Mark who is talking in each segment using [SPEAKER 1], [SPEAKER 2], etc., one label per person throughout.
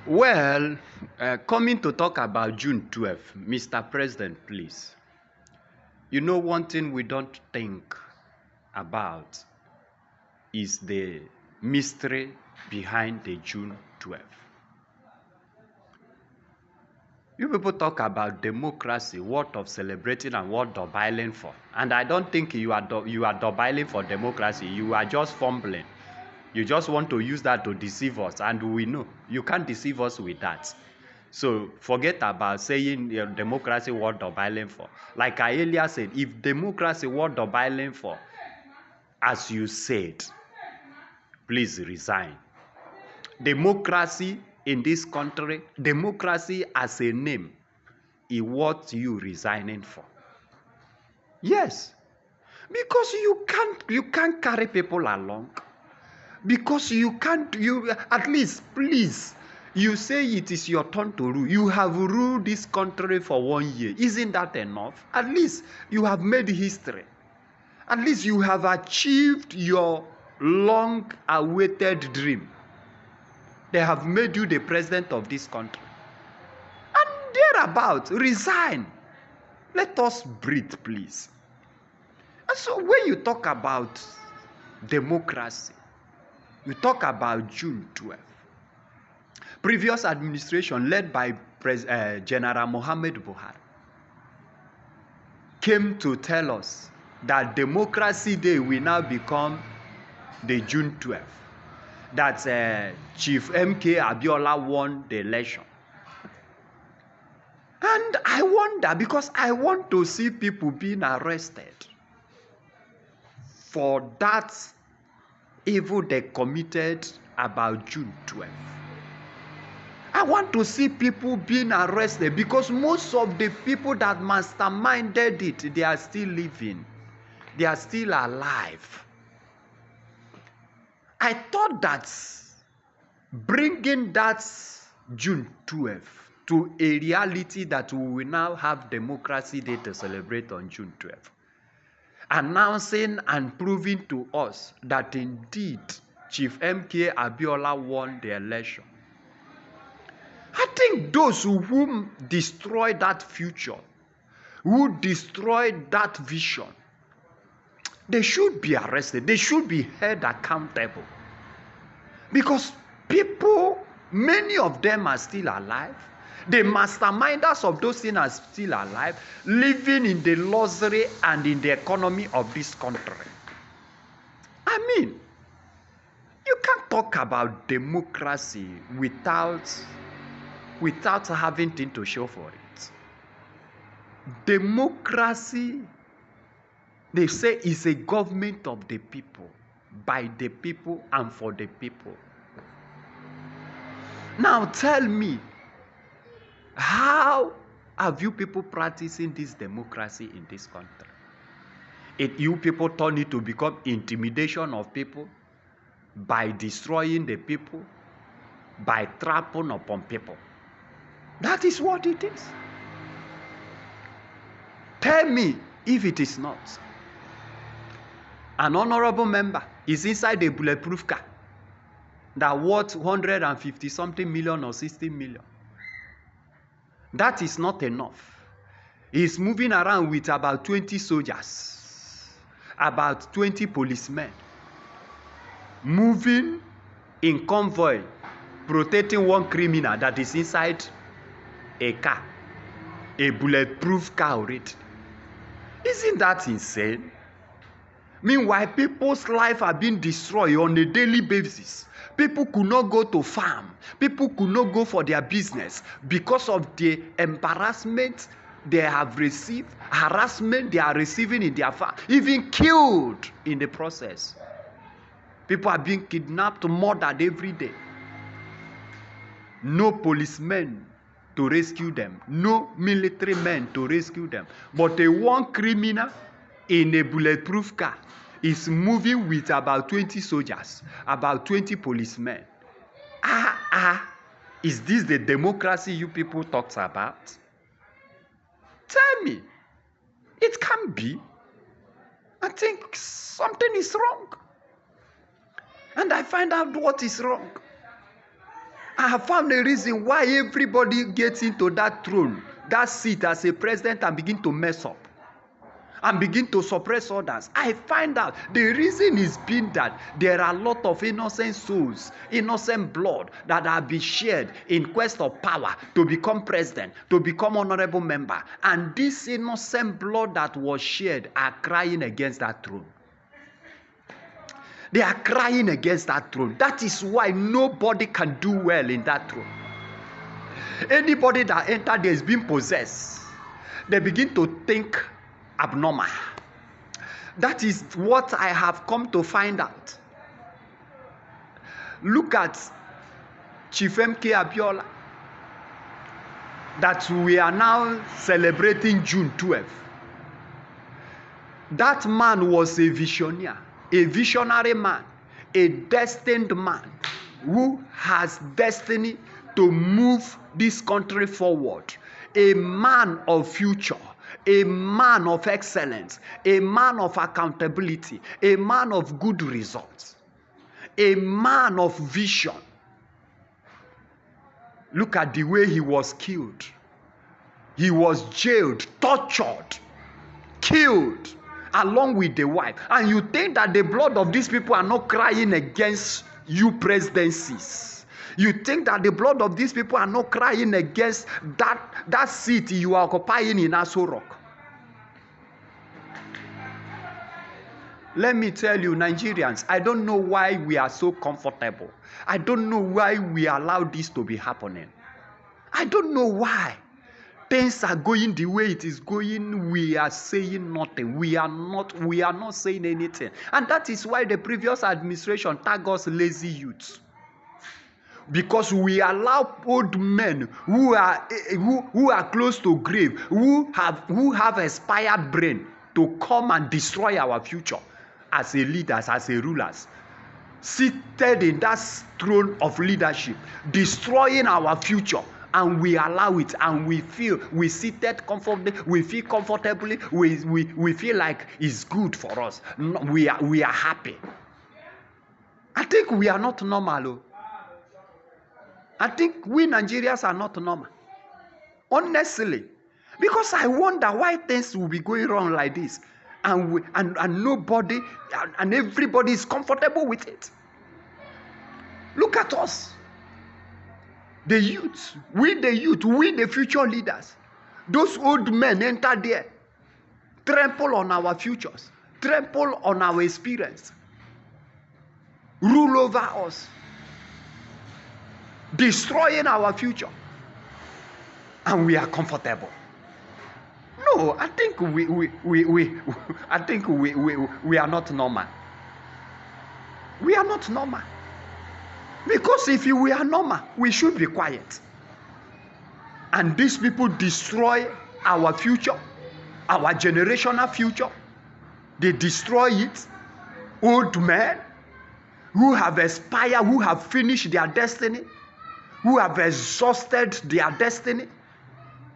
[SPEAKER 1] Well, coming to talk about June 12th, Mr. President, please. You know, one thing we don't think about is the mystery behind the June 12th. You people talk about democracy, what of celebrating and what of violin for. And I don't think you are violin for democracy. You are just fumbling. You just want to use that to deceive us, and we know you can't deceive us with that. So forget about saying democracy what of violin for. Like I earlier said, if democracy what of violin for, as you said, please resign. Democracy in this country, democracy as a name, is what you resigning for. Yes, because you can't carry people along. Because you can't, at least, please, you say it is your turn to rule. You have ruled this country for 1 year. Isn't that enough? At least you have made history. At least you have achieved your long-awaited dream. They have made you the president of this country. And thereabout, resign. Let us breathe, please. And so when you talk about democracy, you talk about June 12th. Previous administration led by General Muhammad Buhari came to tell us that Democracy Day will now become the June 12th. That Chief MK Abiola won the election. And I wonder, because I want to see people being arrested for that evil they committed about June 12th. I want to see people being arrested because most of the people that masterminded it, they are still living. They are still alive. I thought that bringing that June 12th to a reality that we will now have Democracy Day to celebrate on June 12th, announcing and proving to us that indeed Chief MK Abiola won the election. I think those who destroyed that future, who destroyed that vision, they should be arrested. They should be held accountable. Because people, many of them are still alive. The masterminders of those things are still alive, living in the luxury and in the economy of this country. I mean, you can't talk about democracy without having things to show for it. Democracy, they say, is a government of the people, by the people, and for the people. Now tell me, how have you people practicing this democracy in this country? You people turn it to become intimidation of people by destroying the people, by trampling upon people. That is what it is. Tell me if it is not. An honorable member is inside a bulletproof car that worth 150 something million or 60 million. That is not enough. He's moving around with about 20 soldiers, about 20 policemen, moving in convoy, protecting one criminal that is inside a car, a bulletproof car already. Isn't that insane? Meanwhile, people's lives are being destroyed on a daily basis. People could not go to farm. People could not go for their business because of the embarrassment they have received, harassment they are receiving in their farm, even killed in the process. People are being kidnapped, murdered every day. No policemen to rescue them, no military men to rescue them. But a one criminal in a bulletproof car is moving with about 20 soldiers, about 20 policemen. Is this the democracy you people talked about? Tell me. It can't be. I think something is wrong. And I find out what is wrong. I have found a reason why everybody gets into that throne, that seat as a president, and begin to mess up and begin to suppress others. I find out the reason is being that there are a lot of innocent souls, innocent blood that have been shed in quest of power to become president, to become honorable member. And this innocent blood that was shed are crying against that throne. They are crying against that throne. That is why nobody can do well in that throne. Anybody that enters there is being possessed. They begin to think abnormal. That is what I have come to find out. Look at Chief MK Abiola, that we are now celebrating June 12th. That man was a visionary man, a destined man who has destiny to move this country forward, a man of future, a man of excellence, a man of accountability, a man of good results, a man of vision. Look at the way he was killed. He was jailed, tortured, killed, along with the wife. And you think that the blood of these people are not crying against you presidencies. You think that the blood of these people are not crying against that seat you are occupying in Aso Rock. Let me tell you, Nigerians, I don't know why we are so comfortable. I don't know why we allow this to be happening. I don't know why. Things are going the way it is going. We are saying nothing. We are not saying anything. And that is why the previous administration tagged us lazy youths. Because we allow old men who are close to grave, who have expired brain, to come and destroy our future as a leaders, as a rulers, seated in that throne of leadership, destroying our future. And we allow it, and we seated comfortably, we feel comfortably, we feel like it's good for us. We are happy. I think we are not normal. I think we Nigerians are not normal. Honestly. Because I wonder why things will be going wrong like this. And nobody, and everybody is comfortable with it. Look at us. The youth, we the future leaders. Those old men enter there, trample on our futures, trample on our experience, rule over us, destroying our future, and we are comfortable. No, I think we are not normal. We are not normal. Because if we are normal, we should be quiet. And these people destroy our future, our generational future. They destroy it. Old men who have expired, who have finished their destiny, who have exhausted their destiny,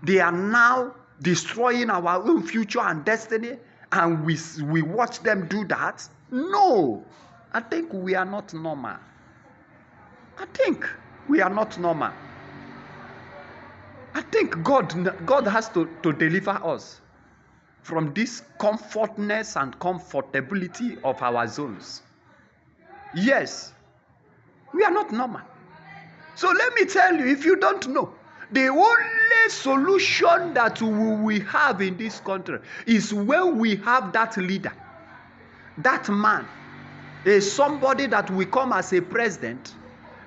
[SPEAKER 1] they are now destroying our own future and destiny, and we watch them do that. No, I think we are not normal. I think we are not normal. I think God has to deliver us from this comfortness and comfortability of our zones. Yes, we are not normal. So let me tell you, if you don't know, the only solution that we have in this country is when we have that leader, that man, somebody that will come as a president,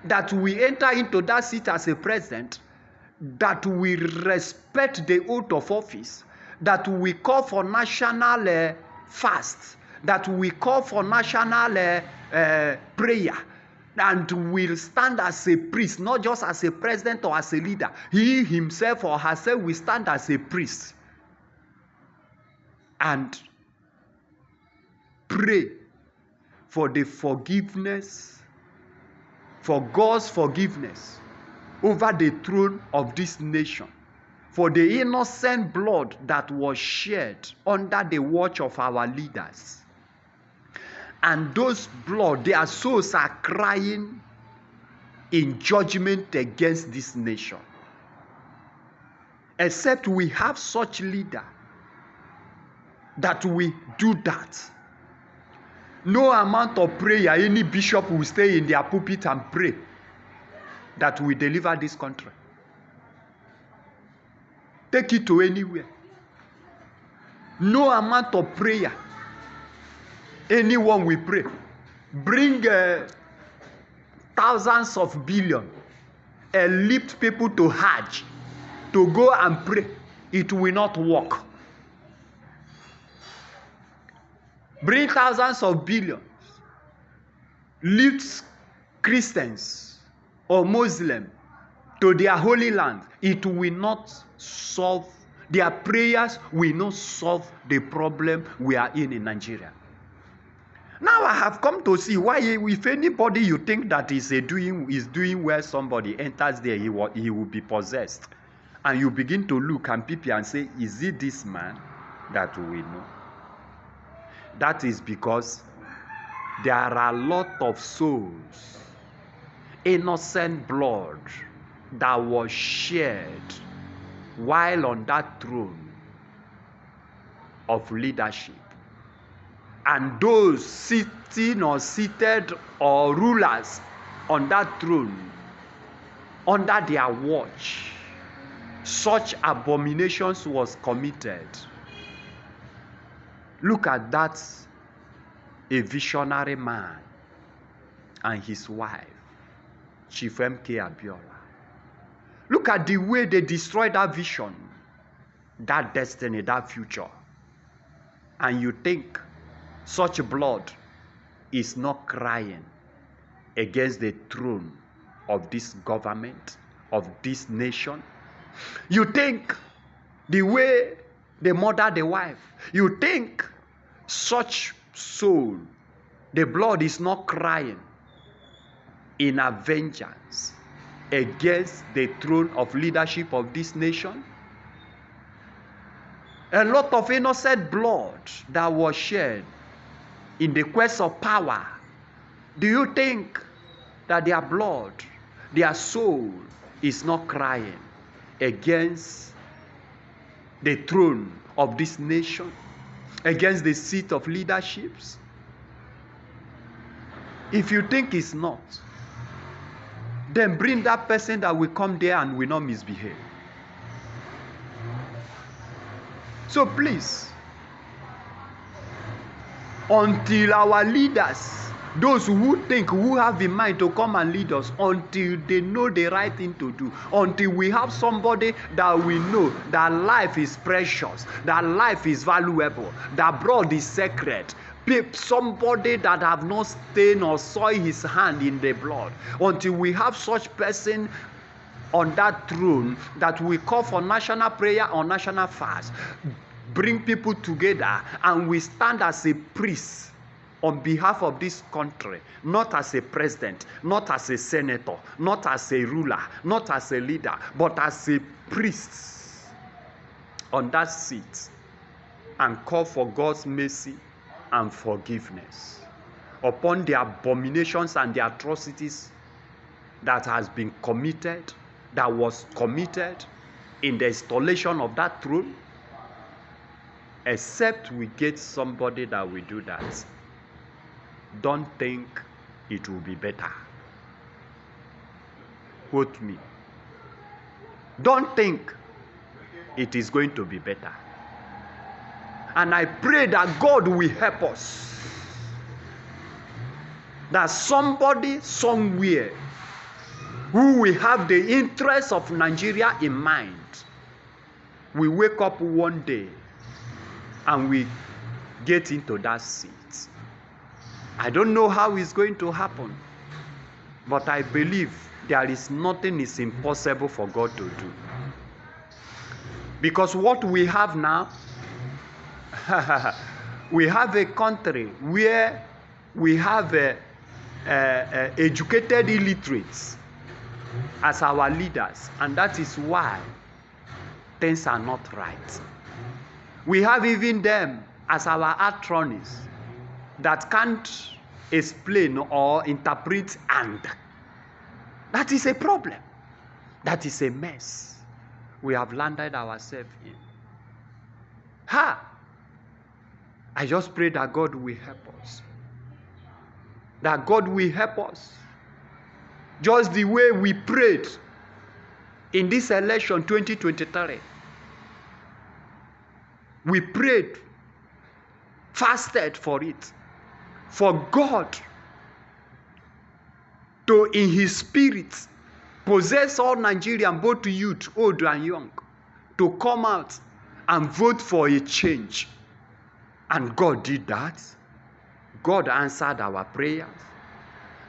[SPEAKER 1] that we enter into that seat as a president, that we respect the oath of office, that we call for national fast, that we call for national prayer, and will stand as a priest, not just as a president or as a leader. He himself or herself will stand as a priest and pray for the forgiveness, for God's forgiveness over the throne of this nation, for the innocent blood that was shed under the watch of our leaders. And those blood, their souls are crying in judgment against this nation. Except we have such leader that we do that. No amount of prayer, any bishop will stay in their pulpit and pray that we deliver this country. Take it to anywhere. No amount of prayer, anyone will pray. Bring thousands of billion and lift people to Hajj to go and pray. It will not work. Bring thousands of billions, lift Christians or Muslims to their holy land. It will not solve, their prayers will not solve the problem we are in Nigeria. Now I have come to see why, if anybody you think that is doing where somebody enters there, he will be possessed. And you begin to look and people and say, is it this man that we know? That is because there are a lot of souls, innocent blood that was shed while on that throne of leadership. And those sitting or seated or rulers on that throne, under their watch, such abominations was committed. Look at that, a visionary man and his wife, Chief M.K. Abiola. Look at the way they destroyed that vision, that destiny, that future. And you think such blood is not crying against the throne of this government, of this nation? You think the way they murder the wife, you think such soul, the blood is not crying in a vengeance against the throne of leadership of this nation? A lot of innocent blood that was shed in the quest of power. Do you think that their blood, their soul is not crying against the throne of this nation, against the seat of leaderships? If you think it's not, then bring that person that will come there and will not misbehave. So please, until our leaders, those who think, who have in mind to come and lead us, until they know the right thing to do, until we have somebody that we know that life is precious, that life is valuable, that blood is sacred, somebody that have not stained or soiled his hand in the blood, until we have such person on that throne that we call for national prayer or national fast, bring people together and we stand as a priest on behalf of this country, not as a president, not as a senator, not as a ruler, not as a leader, but as a priest on that seat, and call for God's mercy and forgiveness upon the abominations and the atrocities that has been committed, that was committed in the installation of that throne. Except we get somebody that will do that, don't think it will be better. Quote me. Don't think it is going to be better. And I pray that God will help us, that somebody somewhere who will have the interests of Nigeria in mind will wake up one day and we get into that seat. I don't know how it's going to happen, but I believe there is nothing is impossible for God to do. Because what we have now, we have a country where we have educated illiterates as our leaders, and that is why things are not right. We have even them as our attorneys that can't explain or interpret and. That is a problem. That is a mess we have landed ourselves in. I just pray that God will help us. That God will help us. Just the way we prayed in this election 2023. We prayed, fasted for it, for God to, in His Spirit, possess all Nigerians, both youth, old and young, to come out and vote for a change. And God did that. God answered our prayers.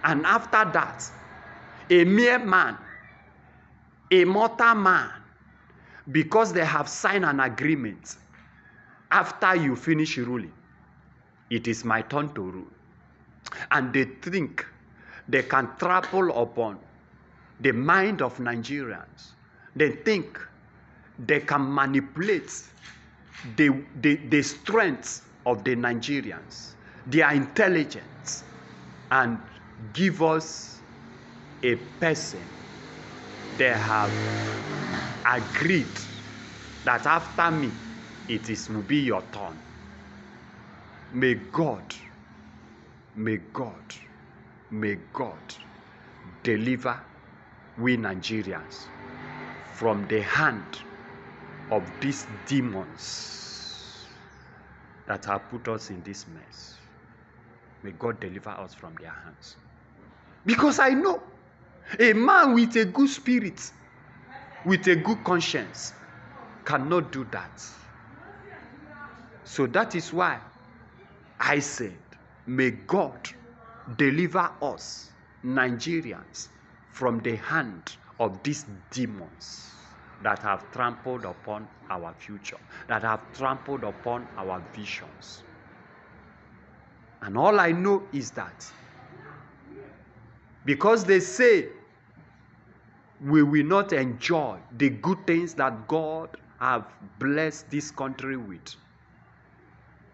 [SPEAKER 1] And after that, a mere man, a mortal man, because they have signed an agreement, after you finish ruling, it is my turn to rule. And they think they can trample upon the mind of Nigerians. They think they can manipulate the strength of the Nigerians, their intelligence, and give us a person they have agreed that after me, will be your turn. May God deliver we Nigerians from the hand of these demons that have put us in this mess. May God deliver us from their hands. Because I know a man with a good spirit, with a good conscience, cannot do that. So that is why I said, may God deliver us, Nigerians, from the hand of these demons that have trampled upon our future, that have trampled upon our visions. And all I know is that because they say we will not enjoy the good things that God have blessed this country with,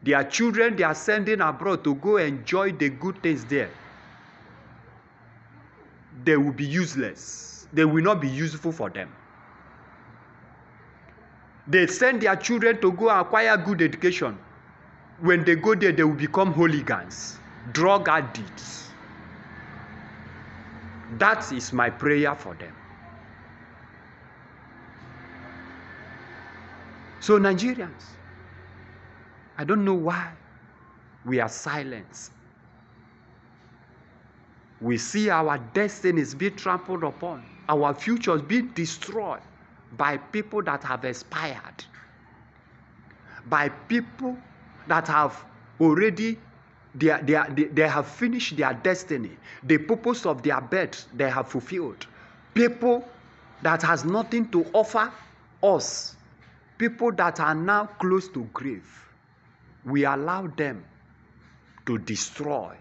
[SPEAKER 1] their children they are sending abroad to go enjoy the good things there, they will be useless. They will not be useful for them. They send their children to go acquire good education. When they go there, they will become hooligans, drug addicts. That is my prayer for them. So Nigerians, I don't know why we are silent. We see our destinies being trampled upon, our futures being destroyed by people that have expired, by people that have already, they have finished their destiny. The purpose of their birth, they have fulfilled. People that has nothing to offer us, people that are now close to grave, we allow them to destroy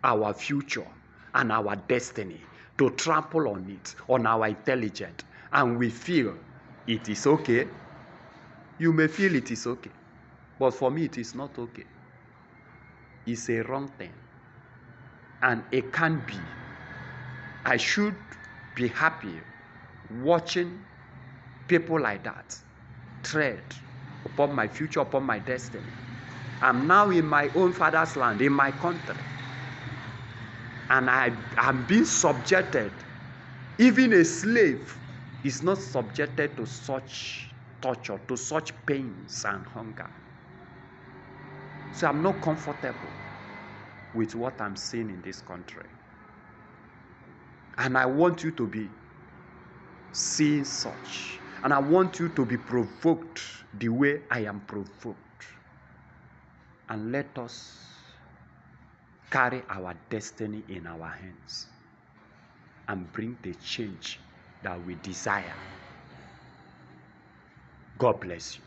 [SPEAKER 1] our future and our destiny, to trample on it, on our intelligence, and we feel it is okay. You may feel it is okay, but for me it is not okay. It's a wrong thing, and it can't be. I should be happy watching people like that tread upon my future, upon my destiny. I'm now in my own father's land, in my country, and I'm being subjected. Even a slave is not subjected to such torture, to such pains and hunger. So I'm not comfortable with what I'm seeing in this country. And I want you to be seeing such. And I want you to be provoked the way I am provoked. And let us carry our destiny in our hands and bring the change that we desire. God bless you.